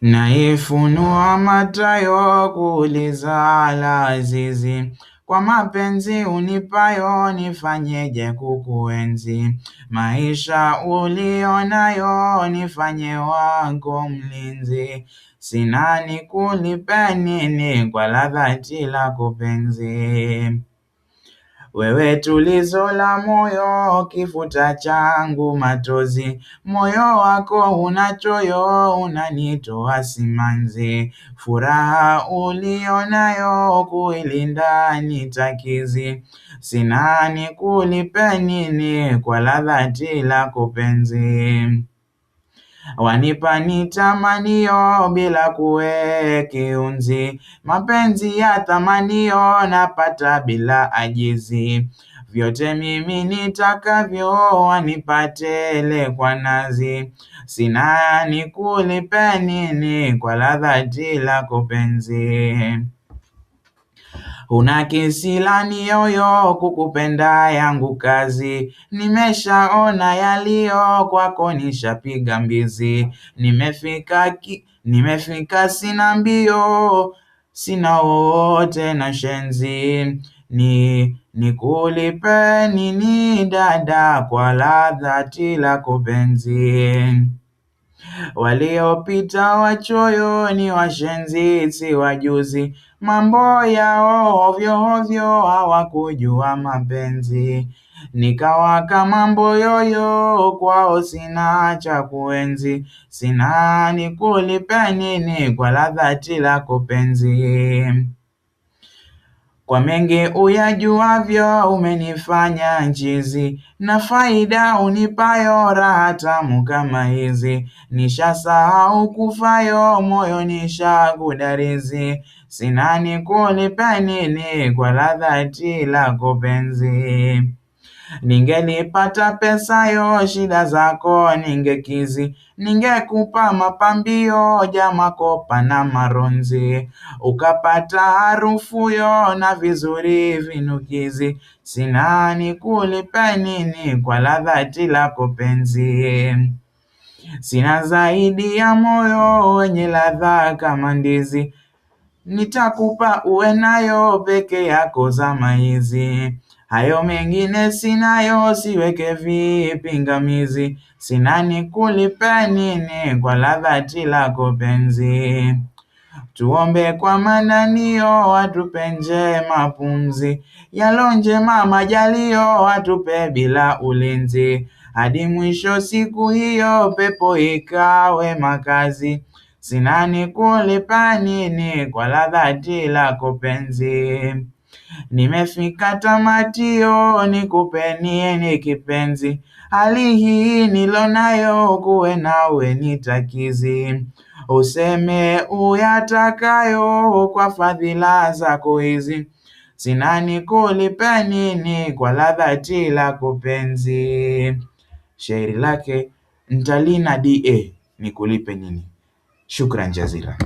Naifunua matayo kuuliza lazizi, kwa mapenzi unipayo nifanyeje kukuenzi, maisha ulionayo nifanye wako mlinzi, sina nikulipe nini kwa la dhati lako penzi. Wewe tulizo la moyo, kifuta changu machozi, moyo wako huna choyo, unanitoa simanzi, furaha ulionayo kuilinda nitakizi, sina nikulipe nini kwa la dhati lako penzi. Wanipa nitamanio bila kiunzi, mapenzi ya thamanio napata bila ajizi, vyote mimi nitakavyo wanipa tele kwa nazi, sina nikulipe nini kwa la dhati lako penzi. Huna kisirani yoyo kukupenda yangu kazi, nimeshaona yaliyo kwako nishapiga mbizi, nimefika sina mbio, sina wowote na shenzi, nikulipe nini dada kwa la dhati lako penzi. Waliopita wachoyo ni washenzi si wajuzi, mambo yao ovyo ovyo hawakujua mapenzi, nikawaka mambo yoyo kwao sina cha kuenzi, sina nikulipe nini kwa la dhati lako penzi. Kwa mengi uyajuavyo umenifanya nchizi, na faida unipayo raha tamu kama hizi, nishasahau kufayo moyo nishakudarizi, sina nikulipe nini kwa la dhati lako penzi. Ningelipata pesa yo shida zako ningekizi, ningekupa mapambio ya makopa na maronzi, ukapata harufu yo na vizuri vinukizi, sina nikulipe nini kwa la dhati lako penzi. Sina zaidi ya moyo wenye ladha kama ndizi, nitakupa uwe nayo peke yako zama hizi, hayo mengine sinayo siweke vipingamizi, sina nikulipe nini kwa la dhati lako penzi. Tuombe kwa mananio atupe njema pumzi, yalo njema majalio atupe bila ulinzi, hadi mwisho siku hiyo pepo ikawe makazi, sina nikulipe nini kwa la dhati lako penzi. Nimefika tamatio nikupe nini kipenzi, hali hii nilonayo kuwe nawe nitakizi, useme uyatakayo kwa fadhila zako hizi, sina nikulipe nini kwa la dhati lako penzi. Shairi lake Ntalina Da, nikulipe nini. Shukran jazila.